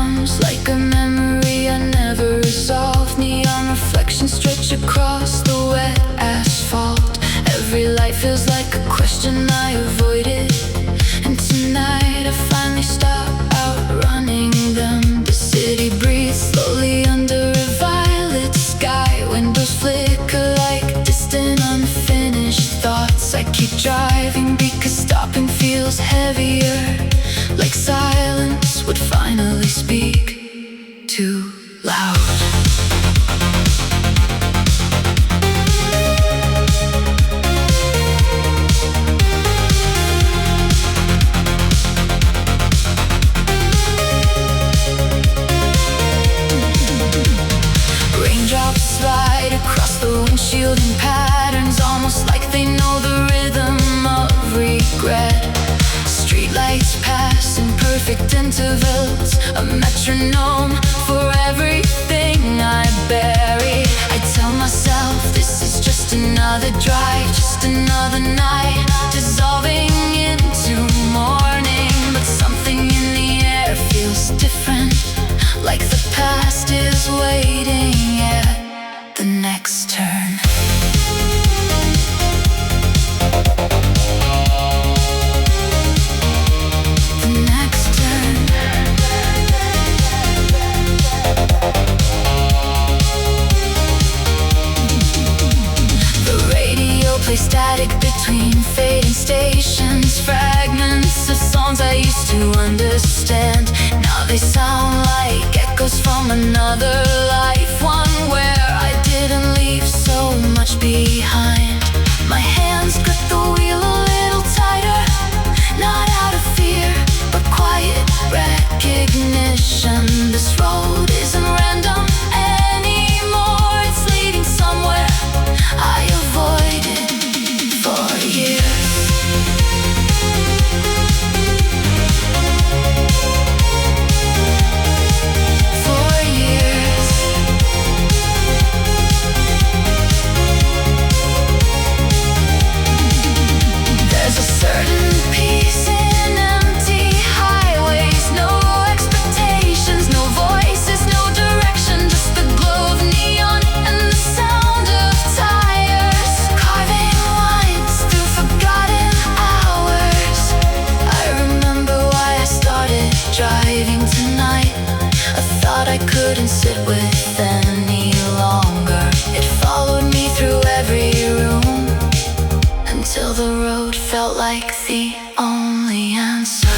comes like a memory I never resolved. Neon reflections stretch across the wet asphalt. Every light feels like a question I avoided, and tonight I finally stop outrunning them. The city breathes slowly under a violet sky. Windows flicker like distant unfinished thoughts. I keep driving because stopping feels heavier, like silence would finally speak too loud. Raindrops slide across the windshield in patterns, almost like they know the rhythm of regret. Streetlights pass in perfect intervals, a metronome for everything I bury. I tell myself this is just another drive, just another night, dissolving into morning. But something in the air feels different, like the past is waiting at the next turn. Static between fading stations, fragments of songs I used to understand. Now they sound like echoes from another life, one where I didn't leave so much behind. My hands grip the wheel a little tighter, not out of fear, but quiet recognition. This road isn't random anymore, it's leading somewhere I avoided for years. For years. There's a certain peace in empty highways, no expectations, no voices, no direction, just the glow of neon and the sound of tires carving lines through forgotten hours. I remember why I started driving tonight, a thought I couldn't sit with any longer. It followed me through every room until the road felt like the only answer.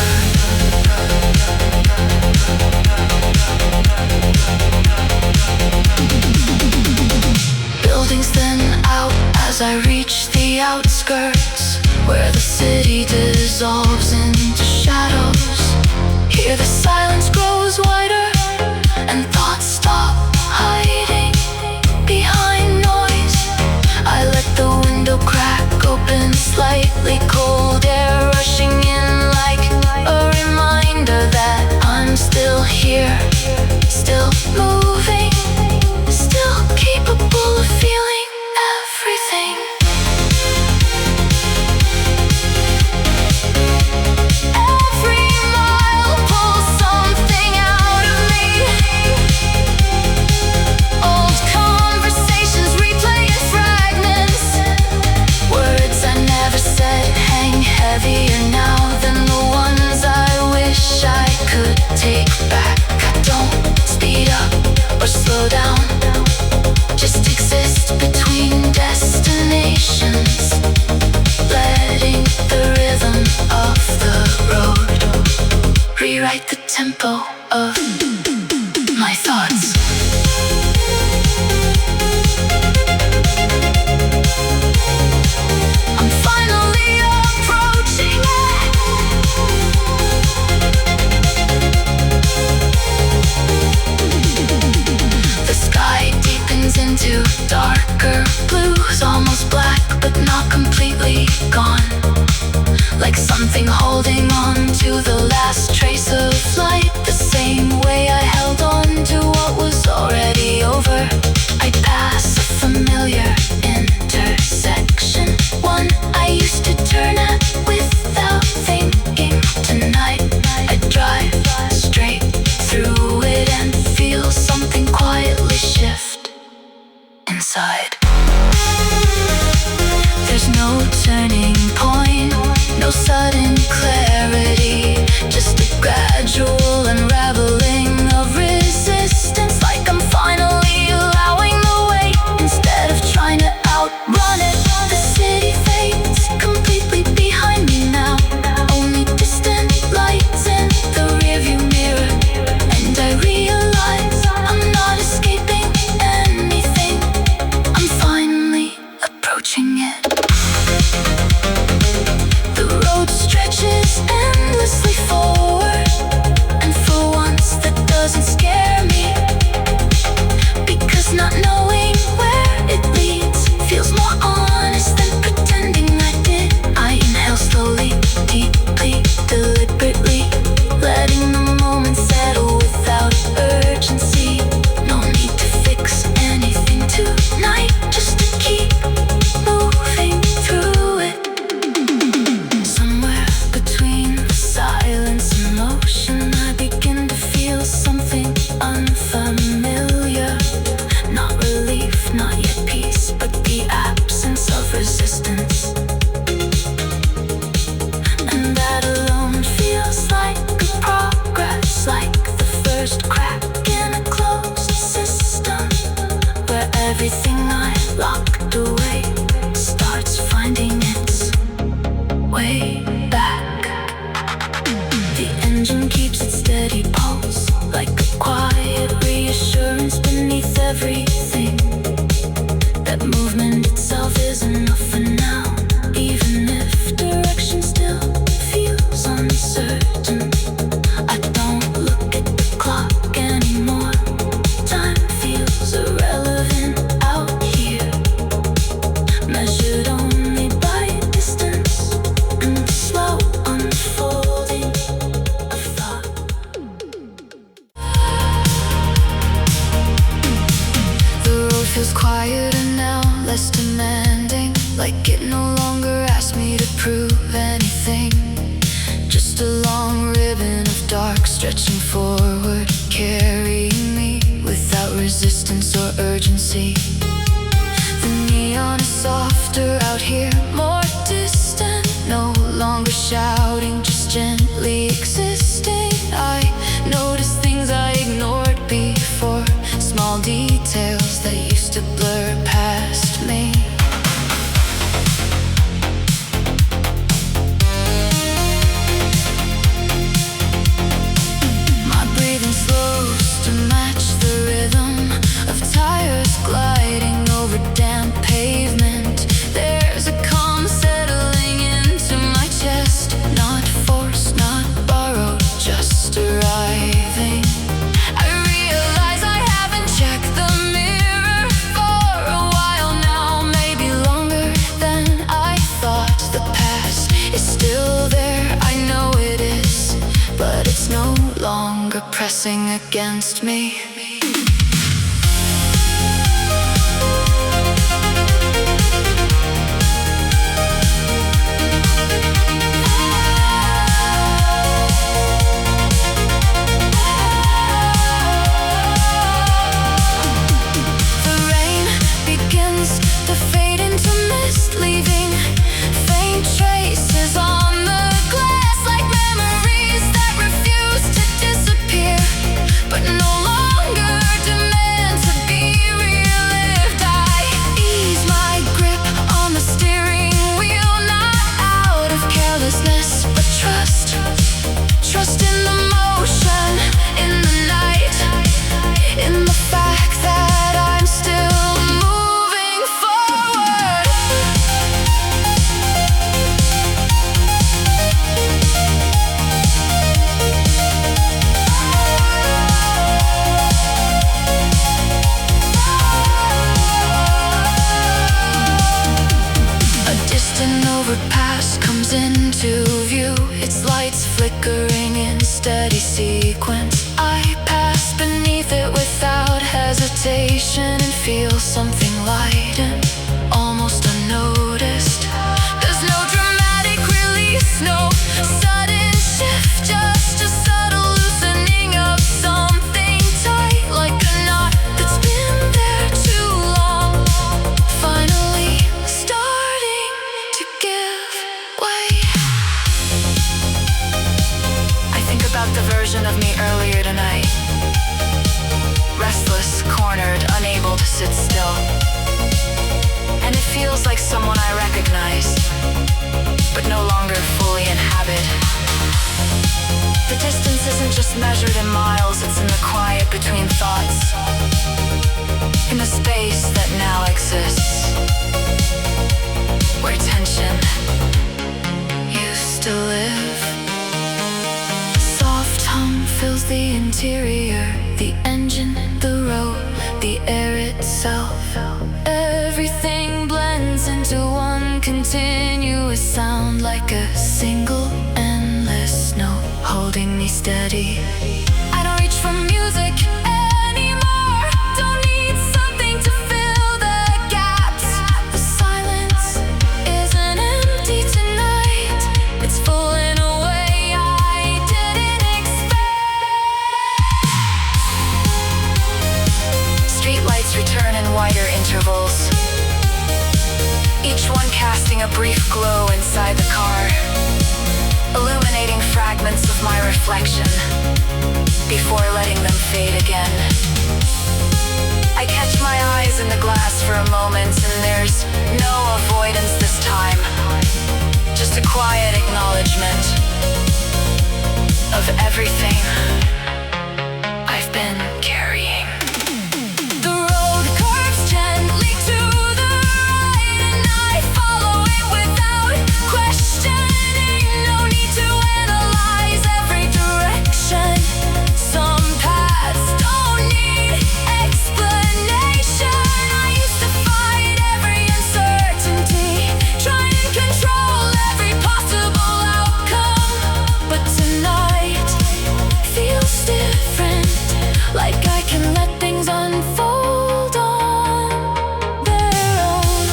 Buildings thin out as I reach the outskirts, where the city dissolves into shadows. Here the silence grows wider, and thoughts stop hiding behind noise. I let the window crack open slightly, cold air rushing in like a reminder that I'm still here, still moving, still capable of feeling everything. Every mile pulls something out of me. Old conversations replay in fragments. Words I never said hang heavier now than the ones I wish I could take back. inside. There's no turning point, no sudden clarity, just a gradual unraveling of resistance. Like I'm finally allowing the weight instead of trying to outrun it. The city fades completely behind me now, only distant lights in the rearview mirror, and I realize I'm not escaping anything. I'm finally approaching it. The road stretches endlessly forward, and for once that doesn't scare me, because not knowing where it leads feels more honest than pretending I did. I inhale slowly, deeply, deliberately, letting the moment settle without urgency. No need to fix anything tonight, just to keep moving through it. Somewhere between the silence and motion, I begin to feel something unfamiliar. Not relief, not yet peace, but the absence of resistance. And that alone feels like a progress, like the first crack in a closed system, where everything I locked away starts finding its way back. The engine keeps its steady pulse, like a quiet reassurance beneath everything. That movement itself is enough for now, even if direction still feels uncertain. I don't look at the clock anymore. Time feels irrelevant out here, measured only by distance and the slow unfolding of thought. The road feels quieter now, less demanding, like it no longer asks me to prove anything. Just a long ribbon of dark stretching forward, carrying me without resistance or urgency. The neon is softer out here, more distant, no longer shouting, just gently existing. I notice things I ignored before, small details that used to blur past me. My breathing slows to match the rhythm of tires gliding over damp pavement. There's a calm settling into my chest, not forced, not borrowed, just arriving. I realize I haven't checked the mirror for a while now, maybe longer than I thought. The past is still there, I know it is, but it's no longer pressing against me. The rain begins to fade into mist, leaving faint traces on the glass, like memories that refuse to disappear, but no longer demand to be relived. I ease my grip on the steering wheel, not out of carelessness, but trust. Trust in the motion, in the night, in the fact that I'm still moving forward. A distant overpass comes into view, its lights flickering in steady sequence. I pass beneath it without hesitation and feel something lighten, almost unnoticed. There's no dramatic release, no sudden shift, just a subtle loosening of something tight, like a knot that's been there too long. sit still, and it feels like someone I recognize, but no longer fully inhabit. The distance isn't just measured in miles, it's in the quiet between thoughts, in the space that now exists, where tension used to live. Soft hum fills the interior, the engine, the road, the air itself. Everything blends into one continuous sound, like a single endless note holding me steady. I don't reach for music anymore, don't need something to fill the gaps. The silence isn't empty tonight, it's full in a way I didn't expect. Streetlights return in wider intervals, each one casting a brief glow inside the car, illuminating fragments of my reflection before letting them fade again. I catch my eyes in the glass for a moment, and there's no avoidance this time, just a quiet acknowledgement of everything I've been carrying. The road curves gently to the right, and I follow it without questioning. No need to analyze every direction. Some paths don't need explanation. I used to fight every uncertainty, trying to control every possible outcome, but tonight feels different, like I can let things unfold on their own.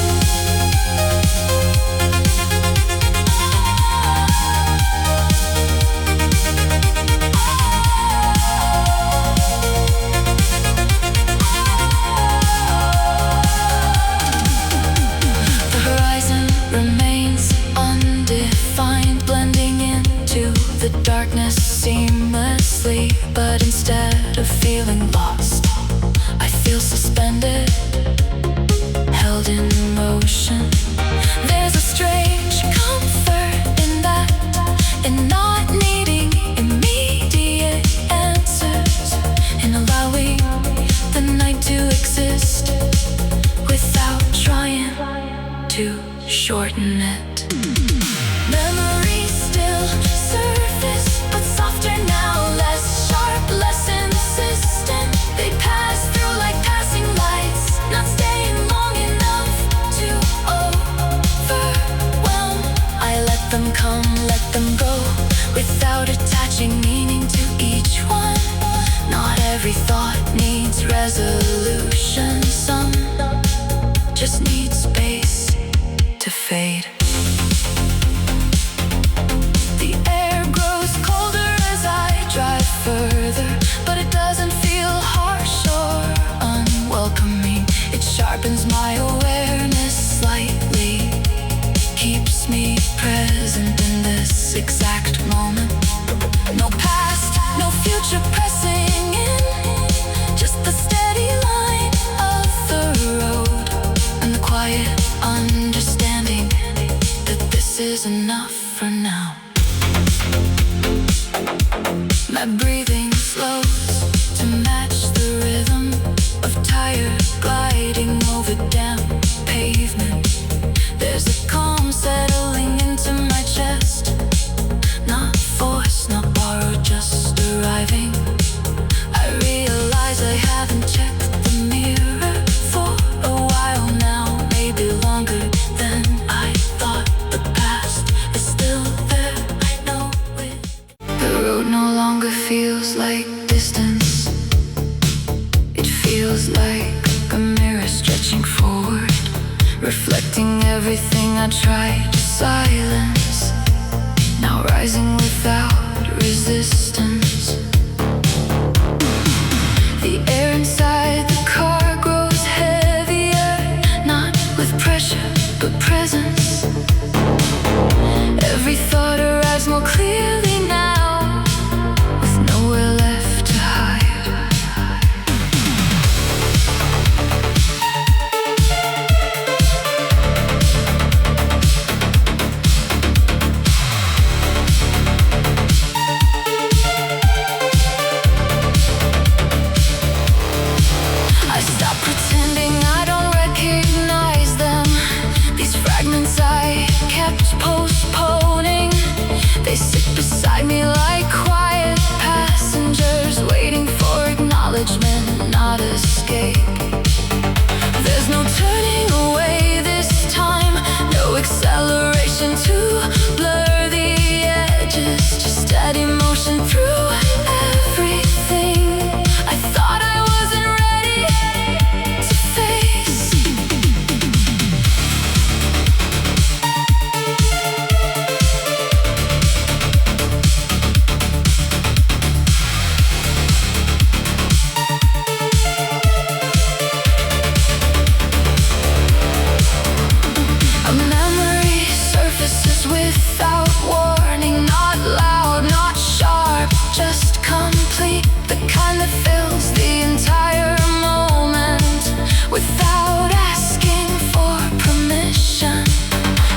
The horizon remains undefined, blending into the darkness seamlessly, but instead of feeling lost, I feel suspended, held in motion. There's a strange comfort in that, in not needing immediate answers, in allowing the night to exist without trying to shorten it. Memories still surface, but softer now, less sharp, less insistent. They pass through like passing lights, not staying long enough to overwhelm. I let them come, let them go, without attaching meaning to each one. Not every thought needs resolution, some just need space to fade. The air grows colder as I drive further, but it doesn't feel harsh or unwelcoming. It sharpens my awareness slightly, keeps me present in this exact moment. No past, no future pressing in, just the steady line of the road, and the quiet understanding that this is enough for now. My breathing slows to match the rhythm of tire gliding over damp pavement. There's a calm settling into my chest, not forced, not borrowed, just arriving. I realize I haven't checked the mirror for a while now, maybe longer than I thought. The past is still there, I know it. The road no longer feels like distance, it feels like a mirror stretching forward, reflecting everything I tried to silence, now rising without resistance. The air inside the car grows heavier, not with pressure, but presence. Every thought arrives more clearly now, with nowhere left to hide. fills the entire moment without asking for permission.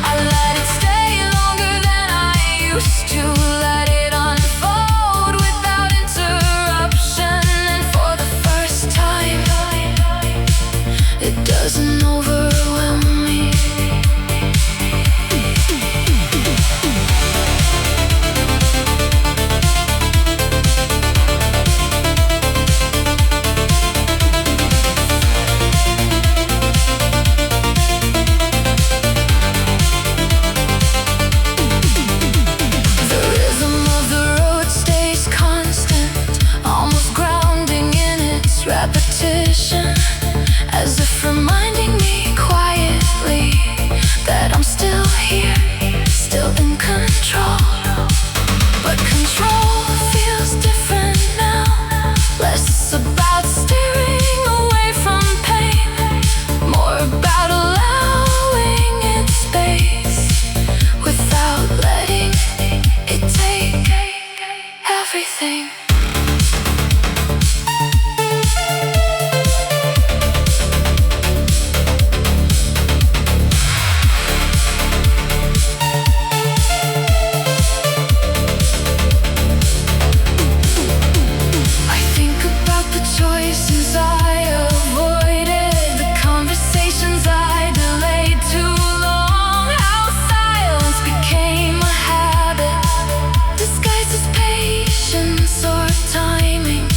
I let it stay longer than I used to, let it unfold without interruption. And for the first time, it doesn't overwhelm me. Repetition, as if reminding me quietly that I'm still here, still in control. But control feels different now, less about steering away from pain, more about allowing it space without letting it take everything. Choices I avoided, the conversations I delayed too long, how silence became a habit, disguised as patience or timing.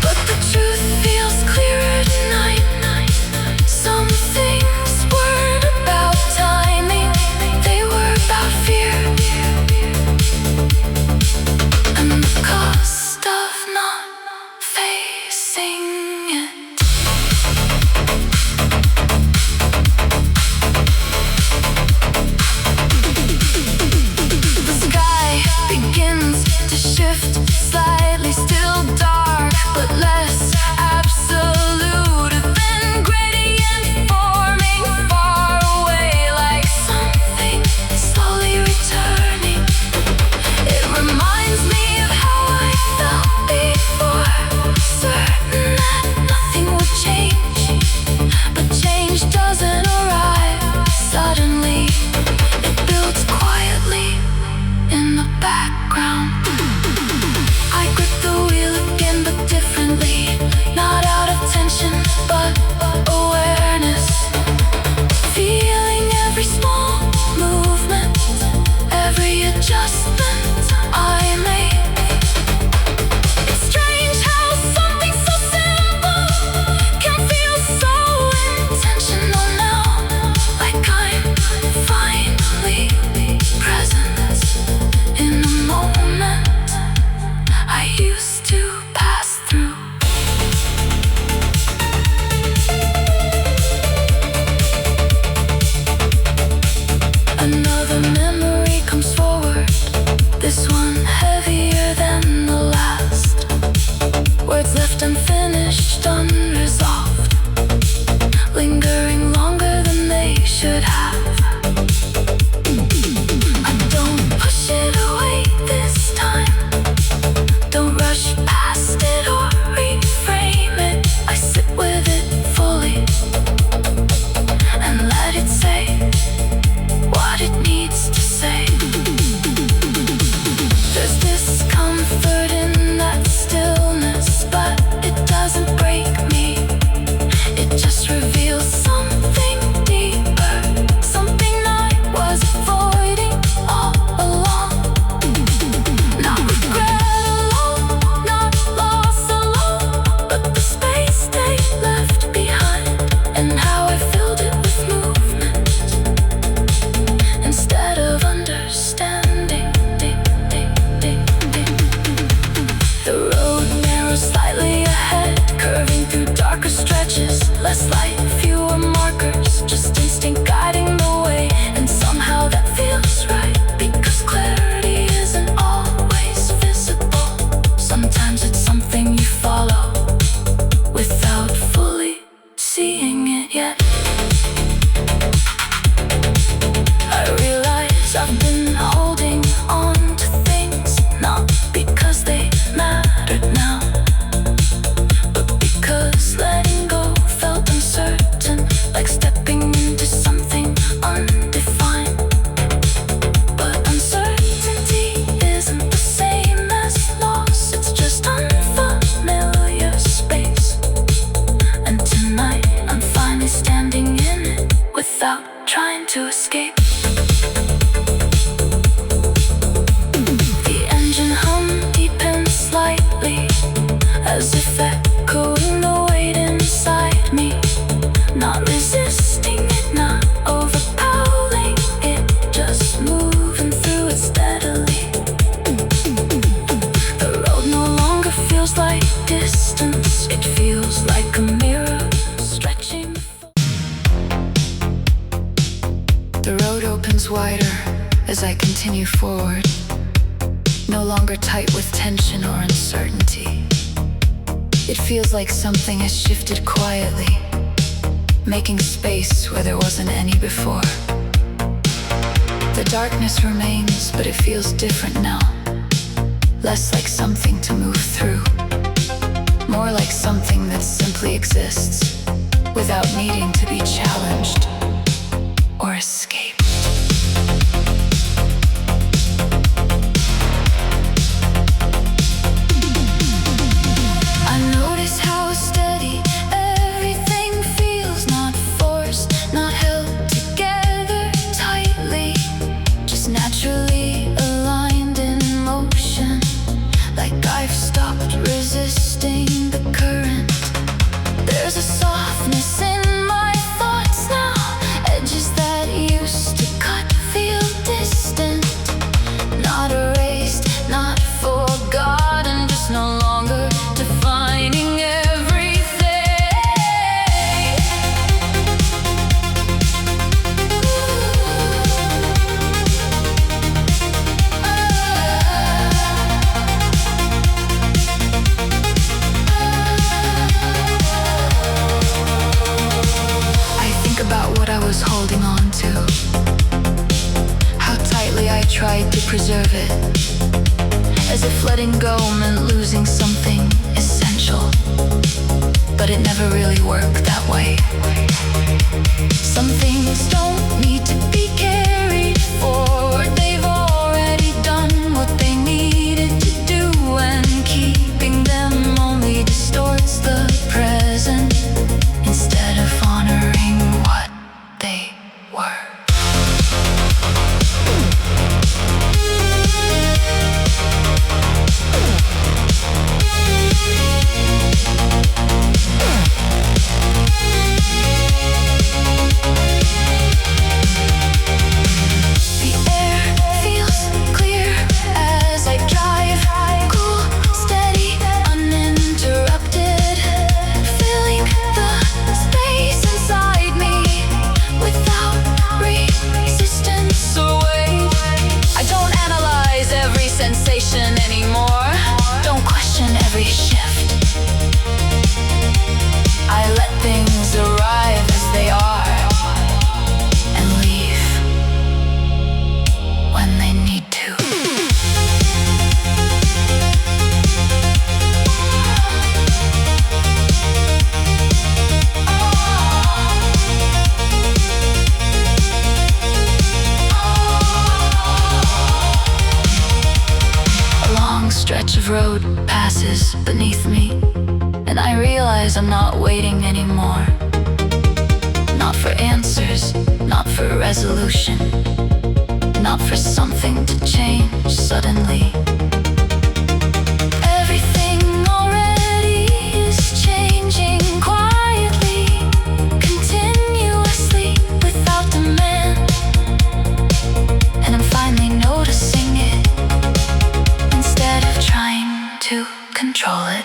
But the truth feels clearer tonight. Some things weren't about timing, they were about fear, and the cost of not facing it. The sky begins to shift slightly, still dark but less absolute than gradient forming far away, like something slowly returning. It reminds me of how I felt before, certain that nothing would change. But change doesn't arrive suddenly, it builds quietly in the background. I grip the wheel again but differently, not out of tension but awareness, feeling every small movement, every adjustment I make. It's strange how something so simple can feel so intentional now, like I'm finally present in the moment I used to pass through. Another memory comes forward, this one heavier than the last. Words left unfinished, unresolved, lingering longer than they should have. I don't push it away this time, don't rush past it or reframe it. I sit with it fully and let it say what it needs to say. There's discomfort in that stillness, but it doesn't break me. It just reveals something deeper, something I was avoiding all along. Not regret alone, not loss alone, but the space they left behind, and how I filled it with movement instead of understanding. The road narrows slightly ahead, curving through darker stretches, less light, fewer markers, just instinct guiding the way. And somehow that feels right, because clarity isn't always visible. Sometimes it's something you follow without fully seeing it yet. I realize I've been holding on to things, not because they mattered now, feels like a mirror stretching. The road opens wider as I continue forward, no longer tight with tension or uncertainty. It feels like something has shifted quietly, making space where there wasn't any before. The darkness remains, but it feels different now. Less like something to move through, more like something that simply exists, without needing to be challenged or escaped. I notice how steady everything feels, not forced, not held together tightly, just naturally aligned in motion, like I've stopped resisting the current. There's a softness in my thoughts now, edges that used to cut feel distant, not erased, not forgotten, just no longer defining everything. I think about what I was holding on to, how tightly I tried to preserve it, as if letting go meant losing something essential. But it never really worked that way. Some things don't need to be carried forward, they've already done what they needed to do, and keeping them only distorts the present instead of honoring what they were. The air feels clear as I drive, cool, steady, uninterrupted, filling the space inside me without resistance or weight. I don't analyze every sensation anymore, don't question every shift. I let things arrive as they are and leave when they need to. A long stretch of road passes beneath me, and I realize I'm not waiting anymore. Not for answers, not for resolution, not for something to change suddenly. Everything already is changing quietly, continuously, without demand. And I'm finally noticing it, instead of trying to control it.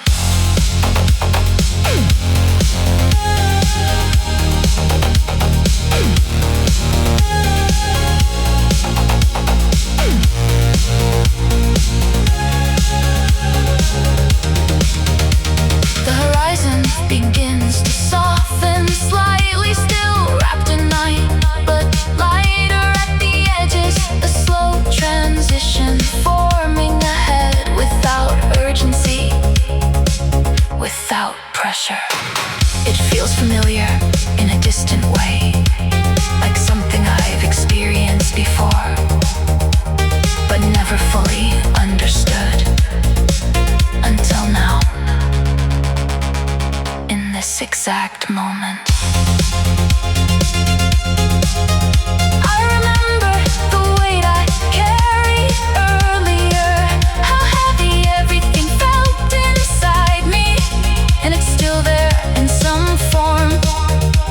The horizon begins to soften slightly, still wrapped in night, but lighter at the edges. A slow transition forming ahead, without urgency, without pressure. It feels familiar in a distant way, like something I've experienced before, but never fully understood until now, in this exact moment. I remember the weight I carried earlier, how heavy everything felt inside me, and it's still there in some form,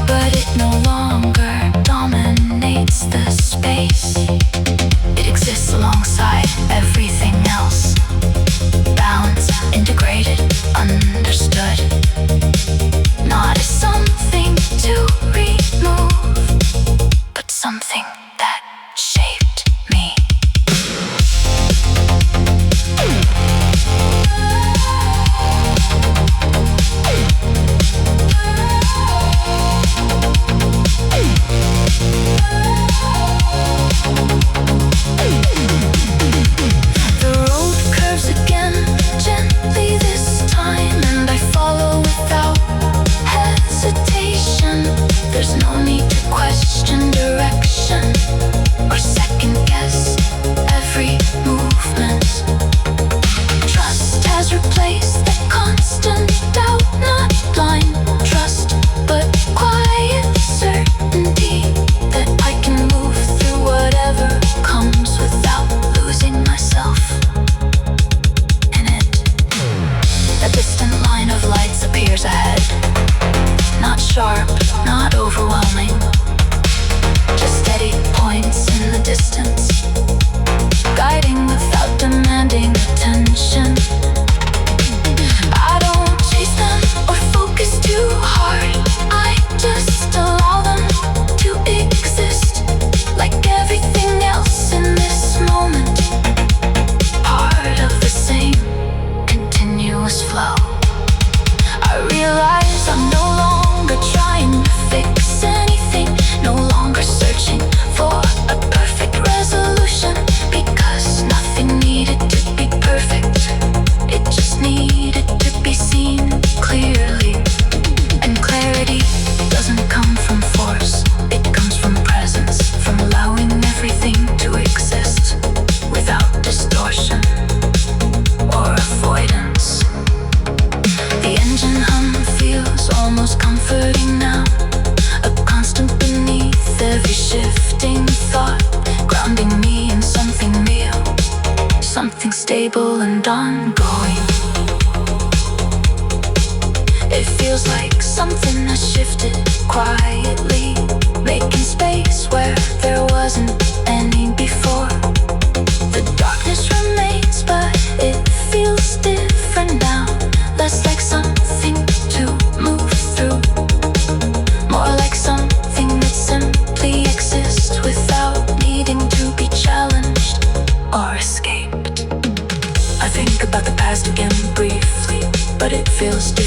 but it no longer dominates the space. It exists alongside everything else, balanced, integrated, understood. stable and ongoing. It feels like something has shifted quietly, making space where there wasn't any before. The darkness remains, but it feels different now. Less like something to move through, more like something that simply exists without needing to be challenged or escaped. I think about the past again briefly, but it feels different.